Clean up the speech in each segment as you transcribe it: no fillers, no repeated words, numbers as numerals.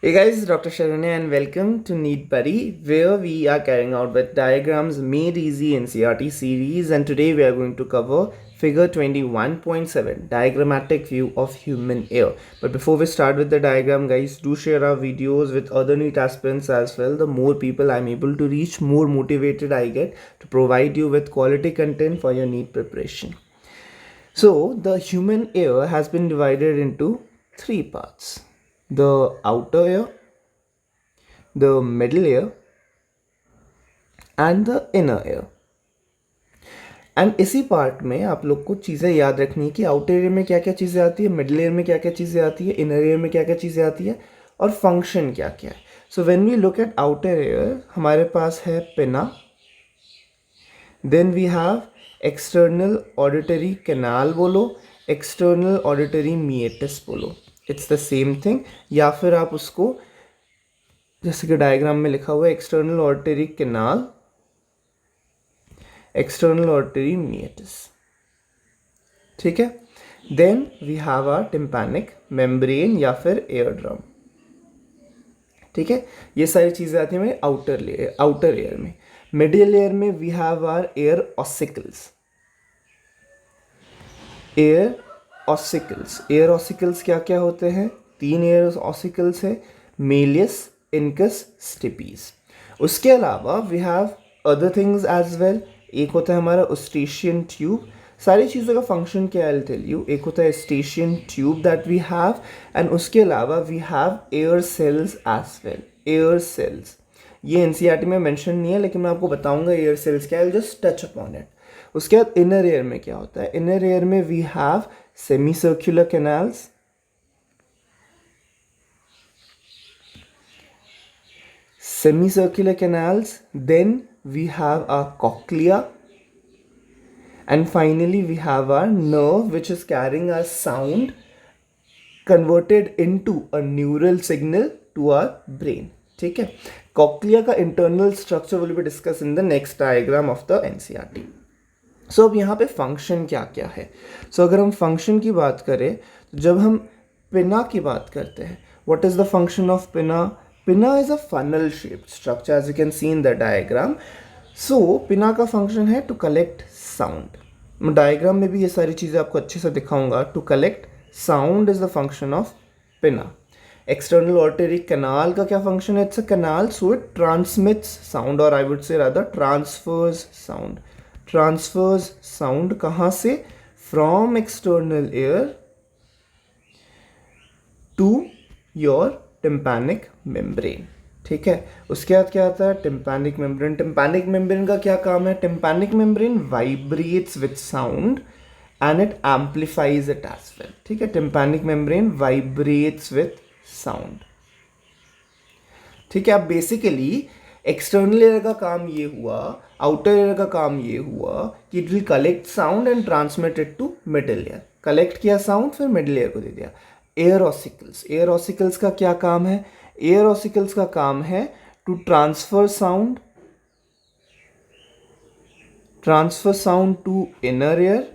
Hey guys, Dr. Sharanya and welcome to Need Buddy, where we are carrying out with diagrams made easy in CRT series, and today we are going to cover figure 21.7, diagrammatic view of human ear. But before we start with the diagram, guys, do share our videos with other NEET aspirants as well. The more people I'm able to reach, more motivated I get to provide you with quality content for your NEET preparation. So the human ear has been divided into three parts: the outer ear, the middle ear and the inner ear. And इसी part में आप लोग को चीज़ें याद रखनी है कि आउटर एयर में क्या क्या चीज़ें आती है, मिडिल एयर में क्या क्या चीज़ें आती है, इनर एयर में क्या क्या चीज़ें आती है और फंक्शन क्या क्या है. So when we look at outer ear, हमारे पास है pinna, then we have external auditory canal बोलो, एक्सटर्नल ऑडिटरी मीएटिस बोलो, इट्स द सेम थिंग. या फिर आप उसको जैसे कि डायग्राम में लिखा हुआ है, external auditory canal, external auditory meatus. ठीक है. Then we have our tympanic membrane या फिर एयर ड्रम. ठीक है. ये सारी चीज़ें आती हैं मेरे आउटर एयर में. मिडिल एयर में we have our ear ossicles. Ear ossicles क्या क्या होते हैं? तीन एयर ऑसिकल्स है, मेलियस, इनकस, स्टिपीज. उसके अलावा we have other things as well. एक होता है हमारा ओस्टेशियन ट्यूब. सारी चीज़ों का फंक्शन क्या है टेल यू. एक होता है Eustachian tube that we have, and उसके अलावा we have air cells as well. Air cells ये एनसीईआरटी में मेंशन नहीं है, लेकिन मैं आपको बताऊंगा एयर सेल्स क्या है. Just touch upon it. उसके बाद इनर एयर में क्या होता है? इनर एयर में we have semicircular canals, then we have our cochlea, and finally we have our nerve which is carrying our sound converted into a neural signal to our brain. ठीक है. Cochlea का internal structure will be discuss in the next diagram of the NCERT. So अब यहाँ पे function क्या क्या है. सो अगर हम फंक्शन की बात करें तो जब हम पिना की बात करते हैं, what is the function of pinna? Pinna is a funnel shaped structure as you can see in the diagram. So pinna का फंक्शन है टू कलेक्ट साउंड. मैं डायग्राम में भी ये सारी चीज़ें आपको अच्छे से दिखाऊंगा. To collect sound is the function of pinna. External auditory canal का क्या फंक्शन है? It's a canal, so it transmits sound, और I would say rather transverse sound. Transfers sound कहाँ से? From external ear to your tympanic membrane. ठीक है. उसके बाद क्या आता है? Tympanic membrane. टिम्पैनिक मेम्ब्रेन का क्या काम है? Tympanic membrane vibrates with sound and it amplifies it as well. ठीक है. tympanic membrane vibrates with sound. ठीक है. अब बेसिकली एक्सटर्नल एयर का काम ये हुआ, आउटर एयर का काम ये हुआ कि it will collect sound and transmit it to middle ear. Collect किया साउंड, फिर मिडिल एयर को दे दिया. एयर ऑसिकल्स का क्या काम है? एयर ऑसिकल्स का काम है to transfer sound to inner ear.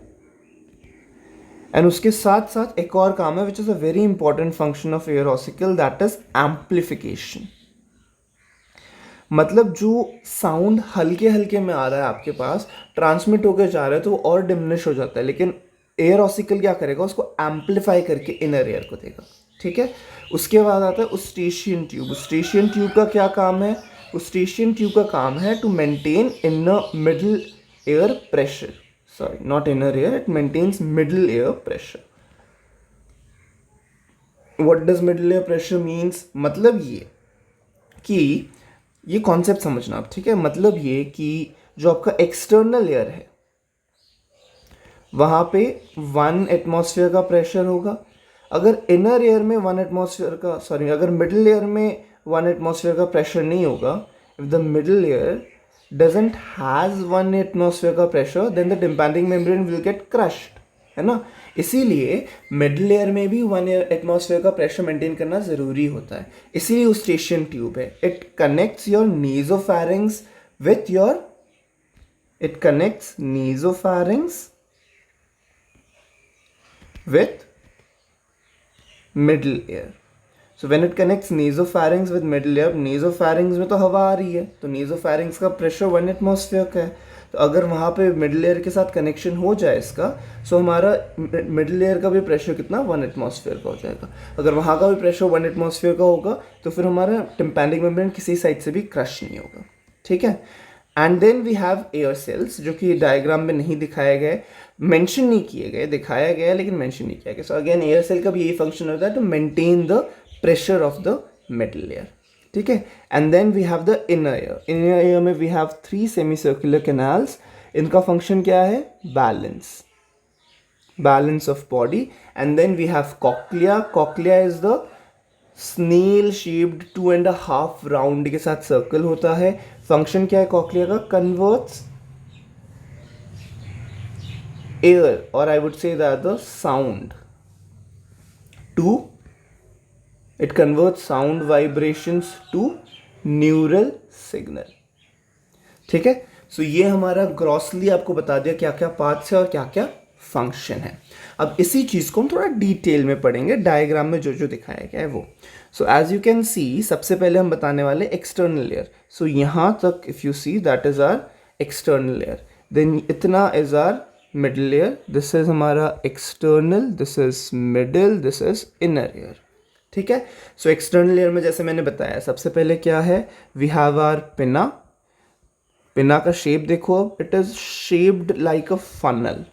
And उसके साथ साथ एक और काम है which is a very important function of ear ossicle, that is amplification. मतलब जो साउंड हल्के हल्के में आ रहा है आपके पास, ट्रांसमिट होकर जा रहा है, तो वो और डिमिनिश हो जाता है, लेकिन एयर ऑसिकल क्या करेगा? उसको एम्प्लीफाई करके इनर एयर को देगा. ठीक है. उसके बाद आता है ओस्टेशियन ट्यूब. ओस्टेशियन ट्यूब का क्या काम है? ओस्टेशियन ट्यूब का काम है to maintain inner middle ear pressure. Sorry, not inner air, it maintains middle air pressure. What does middle air pressure means? मतलब ये कि ये कॉन्सेप्ट समझना आप. ठीक है. मतलब ये कि जो आपका एक्सटर्नल एयर है वहां पे 1 एटमॉस्फेयर का प्रेशर होगा. अगर इनर एयर में 1 एटमॉस्फेयर का, सॉरी, अगर मिडिल एयर में 1 एटमॉस्फेयर का प्रेशर नहीं होगा, if the middle air doesn't has 1 atmosphere का pressure, then the tympanic membrane will get crushed. है ना. इसीलिए मिडिल एयर में भी 1 एटमॉस्फेयर का प्रेशर मेंटेन करना जरूरी होता है. इसीलिए ओस्टेशियन ट्यूब है. It connects your nasopharynx with your middle ear. So when it connects nasopharynx with middle ear, nasopharynx में तो हवा आ रही है, तो नेजोफैरिंग्स का प्रेशर 1 एटमॉस्फेयर का है। तो अगर वहाँ पे मिडल एयर के साथ कनेक्शन हो जाए इसका, सो हमारा मिडल एयर का भी प्रेशर कितना 1 एटमॉस्फेयर का हो जाएगा। अगर वहाँ का भी प्रेशर 1 एटमॉस्फेयर का होगा तो फिर हमारा टिम्पैनिक मेम्ब्रेन किसी साइड से भी क्रश नहीं होगा, ठीक है। And then we have air cells, जो कि डायग्राम में नहीं दिखाए गए, मेंशन नहीं किए गए, दिखाया गया लेकिन मेंशन नहीं किया गया। सो अगेन एयर सेल का भी यही फंक्शन होता है, to maintain the pressure of the middle layer, ठीक है। And then we have the inner ear. Inner ear में we have 3 semicircular canals. इनका फंक्शन क्या है? Balance of body. And then we have cochlea. Cochlea is the snail shaped 2.5 round के साथ circle होता है। फंक्शन क्या है कॉक्लिया का? कन्वर्ट्स एयर, और I would say that the sound to, it converts sound vibrations to neural signal, ठीक है। सो ये हमारा ग्रॉसली आपको बता दिया क्या क्या पार्ट्स है और क्या क्या फंक्शन है। अब इसी चीज को हम थोड़ा डिटेल में पढ़ेंगे, डायग्राम में जो जो दिखाया गया है वो। So as you can see, सबसे पहले हम बताने वाले एक्सटर्नल लेयर। सो यहाँ तक if you see that is our external layer, then इतना is our middle layer, this is हमारा external, this is middle, this is inner layer, ठीक है। सो एक्सटर्नल लेयर में जैसे मैंने बताया, सबसे पहले क्या है? वी हैव आवर पिना। पिना का शेप देखो, it is shaped like a funnel,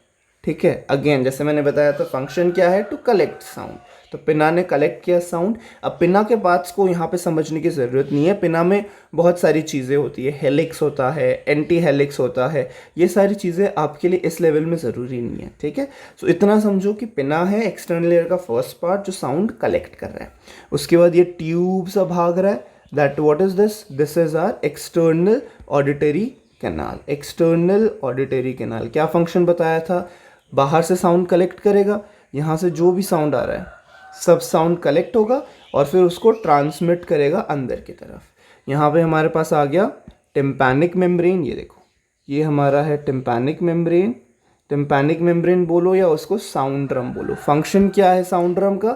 ठीक है। अगेन जैसे मैंने बताया था, फंक्शन क्या है? To collect sound. तो पिना ने कलेक्ट किया साउंड। अब पिना के पार्ट्स को यहाँ पे समझने की ज़रूरत नहीं है। पिना में बहुत सारी चीज़ें होती है, हेलिक्स होता है, एंटी हेलिक्स होता है, ये सारी चीज़ें आपके लिए इस लेवल में ज़रूरी नहीं है, ठीक है। सो इतना समझो कि पिना है एक्सटर्नल लेयर का फर्स्ट पार्ट जो साउंड कलेक्ट कर रहा है। उसके बाद ये ट्यूब सा भाग रहा है, that what is this? This is our external auditory canal. External auditory canal क्या फंक्शन बताया था? बाहर से साउंड कलेक्ट करेगा, यहाँ से जो भी साउंड आ रहा है सब साउंड कलेक्ट होगा और फिर उसको ट्रांसमिट करेगा अंदर की तरफ। यहाँ पे हमारे पास आ गया टिम्पैनिक मेम्ब्रेन, ये देखो ये हमारा है टिम्पैनिक मेम्ब्रेन। टिम्पैनिक मेम्ब्रेन बोलो या उसको साउंड ड्रम बोलो। फंक्शन क्या है साउंड ड्रम का?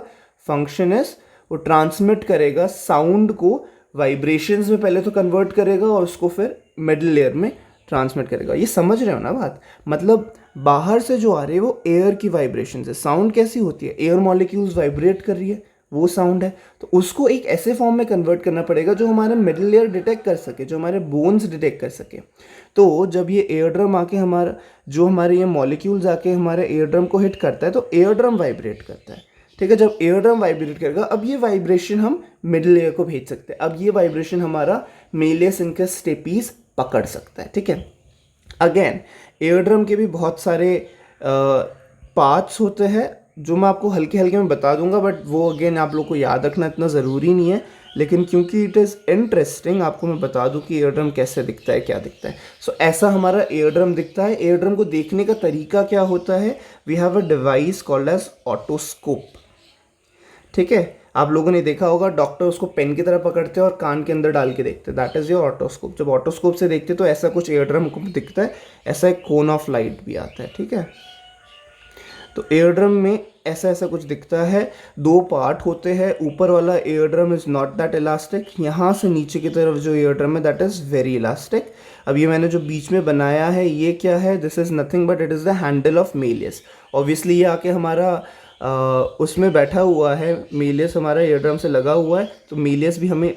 फंक्शन इज वो ट्रांसमिट करेगा साउंड को, वाइब्रेशंस में पहले तो कन्वर्ट करेगा और उसको फिर मिडल लेयर में ट्रांसमिट करेगा। ये समझ रहे हो ना बात? मतलब बाहर से जो आ रही है वो एयर की वाइब्रेशन है। साउंड कैसी होती है? एयर मॉलिक्यूल्स वाइब्रेट कर रही है, वो साउंड है। तो उसको एक ऐसे फॉर्म में कन्वर्ट करना पड़ेगा जो हमारे मिडल लेयर डिटेक्ट कर सके, जो हमारे बोन्स डिटेक्ट कर सके। तो जब ये एयर ड्रम आके हमारा, जो हमारे ये मॉलिक्यूल्स आके हमारे एयर ड्रम को हिट करता है तो एयर ड्रम वाइब्रेट करता है, ठीक है। जब एयर ड्रम वाइब्रेट करेगा, अब ये वाइब्रेशन हम मिडल लेयर को भेज सकते हैं। अब ये वाइब्रेशन हमारा मेलियस इंकस स्टेपीज पकड़ सकता है, ठीक है। अगेन एयर ड्रम के भी बहुत सारे पार्ट्स होते हैं जो मैं आपको हल्के हल्के में बता दूंगा, बट वो अगेन आप लोग को याद रखना इतना ज़रूरी नहीं है, लेकिन क्योंकि इट इज़ इंटरेस्टिंग आपको मैं बता दूं कि एयर ड्रम कैसे दिखता है, क्या दिखता है। सो ऐसा हमारा एयर ड्रम दिखता है। एयर ड्रम को देखने का तरीका क्या होता है? We have a device called as otoscope, ठीक है। आप लोगों ने देखा होगा डॉक्टर उसको पेन की तरह पकड़ते हैं और कान के अंदर डाल के देखते हैं, दैट इज योर ऑटोस्कोप। जब ऑटोस्कोप से देखते तो ऐसा कुछ एयर ड्रम को दिखता है, ऐसा एक कोन ऑफ लाइट भी आता है, ठीक है। तो एयर ड्रम में ऐसा ऐसा कुछ दिखता है। 2 पार्ट होते हैं। ऊपर वाला air drum is not that elastic, यहाँ से नीचे की तरफ जो एयर ड्रम है दैट इज़ वेरी इलास्टिक। अब ये मैंने जो बीच में बनाया है ये क्या है? This is nothing but it is the handle of Méliès. Obviously ये आके हमारा उसमें बैठा हुआ है, मेलियस हमारा एयर ड्रम से लगा हुआ है, तो मेलियस भी हमें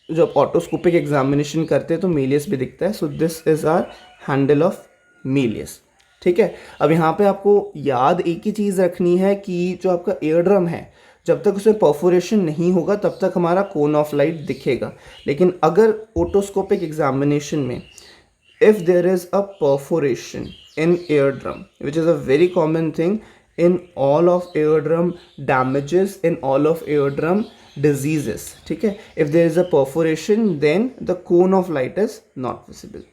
जब ऑटोस्कोपिक एग्जामिनेशन करते हैं तो मेलियस भी दिखता है। So this is our handle of malleus, ठीक है। अब यहाँ पे आपको याद एक ही चीज़ रखनी है कि जो आपका एयर ड्रम है, जब तक उसमें परफोरेशन नहीं होगा तब तक हमारा कोन ऑफ लाइट दिखेगा। लेकिन अगर ओटोस्कोपिक एग्जामिनेशन में if there is a perforation in ear drum, which is a very common thing in all of eardrum damages, in all of eardrum diseases, ठीक है। if there is a perforation then the cone of light is not visible।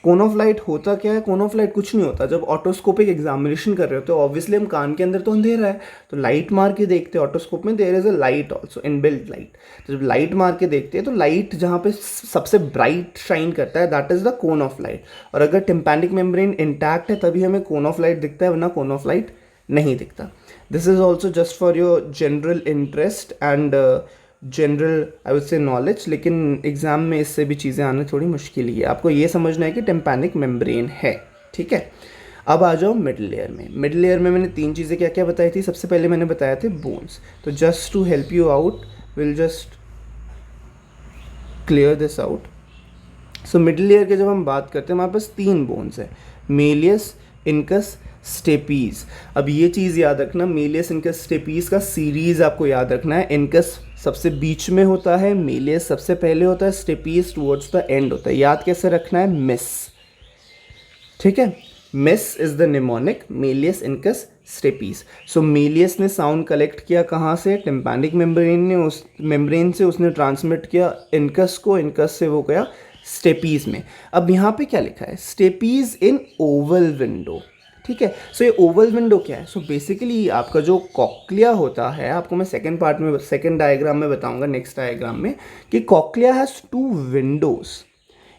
Cone of light होता क्या है? Cone of light कुछ नहीं होता। जब ऑटोस्कोपिक examination कर रहे हो तो ऑब्वियसली हम कान के अंदर तो अंधेरा है, तो लाइट मार के देखते हैं। ऑटोस्कोप में there is a light also, inbuilt light. तो जब लाइट मार के देखते हैं तो लाइट जहाँ पे सबसे ब्राइट शाइन करता है that is the cone of light. और अगर टिम्पैनिक मेम्ब्रेन इंटैक्ट है तभी हमें कोन ऑफ लाइट दिखता है, वरना कोन ऑफ लाइट नहीं दिखता। This is also just for your general interest and general I would से नॉलेज, लेकिन एग्ज़ाम में इससे भी चीज़ें आना थोड़ी मुश्किल ही है। आपको ये समझना है कि टिम्पैनिक मेम्ब्रेन है, ठीक है। अब आ जाओ मिड लेयर में। मिड लेयर में मैंने 3 चीज़ें क्या क्या बताई थी। सबसे पहले मैंने बताया थे बोन्स। तो just to help you out will just clear this out. So middle ear के जब हम बात करते हैं हमारे पास 3 बोन्स है, मेलियस, इनकस, स्टेपीज। अब ये चीज़ याद रखना, मेलियस, इनकस, स्टेपीज का सीरीज़ आपको याद रखना है। इनकस सबसे बीच में होता है, मेलियस सबसे पहले होता है, स्टेपीज टुवर्ड्स द एंड होता है। याद कैसे रखना है, मिस, ठीक है। MIS is the mnemonic, malleus, incus, stapes. So malleus ने साउंड कलेक्ट किया कहाँ से, टिम्पैनिक मेम्ब्रेन ने, उस मेम्ब्रेन से उसने ट्रांसमिट किया इनकस को, इनकस से वो गया स्टेपीज में। अब यहाँ पे क्या लिखा है, स्टेपीज इन ओवल विंडो, ठीक है। सो ये ओवल विंडो क्या है, सो बेसिकली आपका जो कॉक्लिया होता है, आपको मैं सेकंड पार्ट में, सेकंड डायग्राम में बताऊंगा, नेक्स्ट डायग्राम में, कि कॉक्लिया हैज़ 2 विंडोज।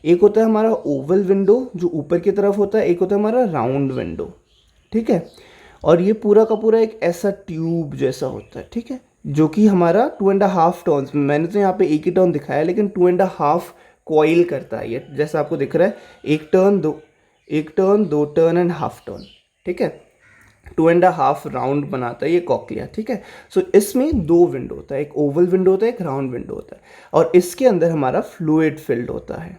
एक होता है हमारा ओवल विंडो जो ऊपर की तरफ होता है, एक होता है हमारा राउंड विंडो, ठीक है। और ये पूरा का पूरा एक ऐसा ट्यूब जैसा होता है, ठीक है, जो कि हमारा 2.5 टर्न्स, मैंने तो यहाँ पे एक ही टर्न दिखाया है, लेकिन 2.5 कॉइल करता है ये, जैसा आपको दिख रहा है, एक टर्न, दो टर्न एंड हाफ टर्न, ठीक है। 2.5 राउंड बनाता है ये कॉक्लिया, ठीक है। सो इसमें 2 विंडो होता है, एक ओवल विंडो होता है, एक राउंड विंडो होता है, और इसके अंदर हमारा फ्लूइड फिल्ड होता है,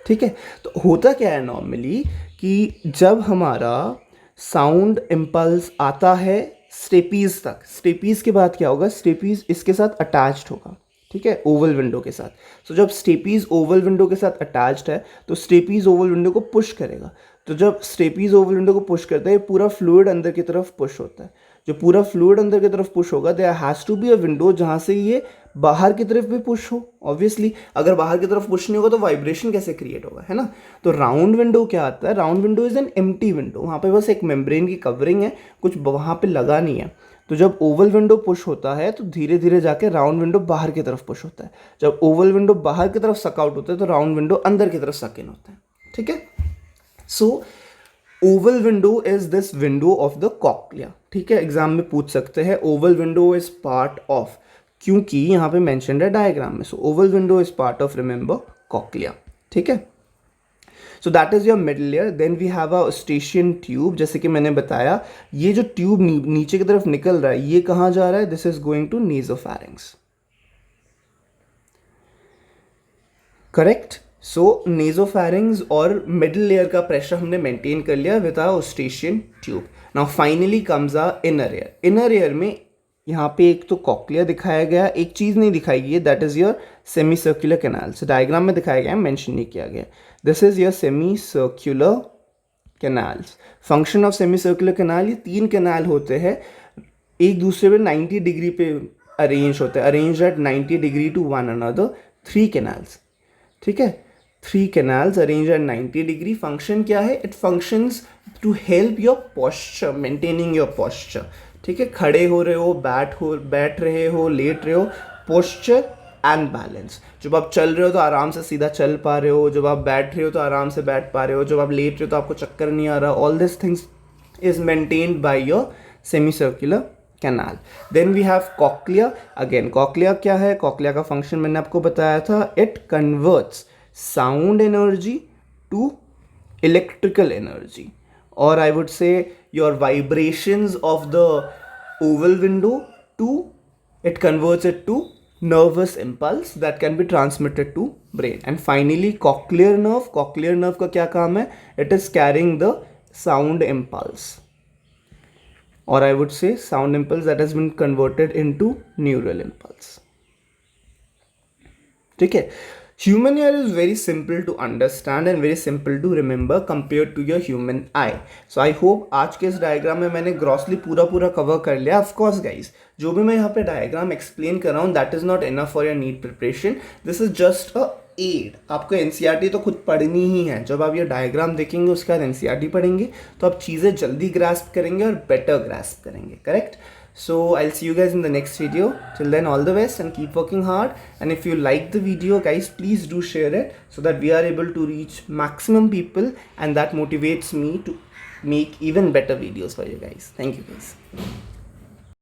ठीक है। तो होता क्या है नॉर्मली कि जब हमारा साउंड इम्पल्स आता है स्टेपीज तक, स्टेपीज के बाद क्या होगा, स्टेपीज इसके साथ अटैच्ड होगा, ठीक है, ओवल विंडो के साथ। सो जब स्टेपीज ओवल विंडो के साथ अटैच्ड है तो स्टेपीज ओवल विंडो को पुश करेगा। तो जब स्टेपीज ओवल विंडो को पुश करता है, ये पूरा फ्लूइड अंदर की तरफ पुश होता है। जो पूरा फ्लूइड अंदर की तरफ पुश होगा, there has to be a window जहाँ से ये बाहर की तरफ भी पुश हो। ऑब्वियसली अगर बाहर की तरफ पुश नहीं होगा तो वाइब्रेशन कैसे क्रिएट होगा, है ना। तो राउंड विंडो क्या आता है, round window is an empty window, वहाँ पे बस एक मेम्ब्रेन की कवरिंग है, कुछ वहाँ पे लगा नहीं है। तो जब ओवल विंडो पुश होता है तो धीरे धीरे जाके राउंड विंडो बाहर की तरफ पुश होता है। जब ओवल विंडो बाहर की तरफ सक आउट होता है तो राउंड विंडो अंदर की तरफ सक इन होता है, ठीक है। So oval window is this window of the cochlea, ठीक है। एग्जाम में पूछ सकते हैं oval window is part of, क्योंकि यहाँ पे मेंशन्ड है डायग्राम में। So oval window is part of, remember, cochlea, ठीक है। So that is your middle layer. Then we have a Eustachian tube. जैसे कि मैंने बताया, ये जो ट्यूब नीचे की तरफ निकल रहा है, ये कहाँ जा रहा है, this is going to nasopharynx, correct. So nasopharynx और मिडल लेयर का प्रेशर हमने मेंटेन कर लिया with our Eustachian tube. Now finally comes a inner ear. Inner ear में यहाँ पे एक तो कॉक्लिया दिखाया गया, एक चीज़ नहीं दिखाई गई है, that is your semi circular canal. So diagram में दिखाया गया है, मेंशन नहीं किया गया। This is your semi circular canals. Function of semi circular canal, ये 3 कैनाल होते हैं, एक दूसरे पे 90 डिग्री पे अरेंज होते हैं, arrange at 90 degree to one another, 3 canals, ठीक है। 3 canals arrange at 90 degree. Function क्या है, it functions to help your posture, maintaining your posture, ठीक है। खड़े हो रहे हो, बैठ रहे हो, लेट रहे हो, पोस्चर एंड बैलेंस। जब आप चल रहे हो तो आराम से सीधा चल पा रहे हो, जब आप बैठ रहे हो तो आराम से बैठ पा रहे हो, जब आप लेट रहे हो तो आपको चक्कर नहीं आ रहा। All this things is maintained by your semi circular canal. Then we have cochlea. Again cochlea क्या है, कॉक्लिया का फंक्शन मैंने आपको बताया था, it converts sound energy to electrical energy, or I would say your vibrations of the oval window to, it converts it to nervous impulse that can be transmitted to brain. And finally cochlear nerve का क्या काम है, it is carrying the sound impulse, or I would say sound impulse that has been converted into neural impulse, ठीक है। Human ear is very simple to understand and very simple to remember compared to your human eye. So I hope आज के इस diagram में मैंने grossly पूरा cover कर लिया। Of course guys, जो भी मैं यहाँ पे डायग्राम एक्सप्लेन कर रहा हूँ, that is not enough for your NEET preparation. This is just a aid. आपको NCERT तो खुद पढ़नी ही है। जब आप ये डायग्राम देखेंगे उसके बाद NCERT पढ़ेंगे तो आप चीज़ें जल्दी ग्रास्प करेंगे और बेटर ग्रास्प करेंगे, correct. So I'll see you guys in the next video. Till then, all the best and keep working hard. And if you like the video guys, please do share it so that we are able to reach maximum people, and that motivates me to make even better videos for you guys. Thank you guys.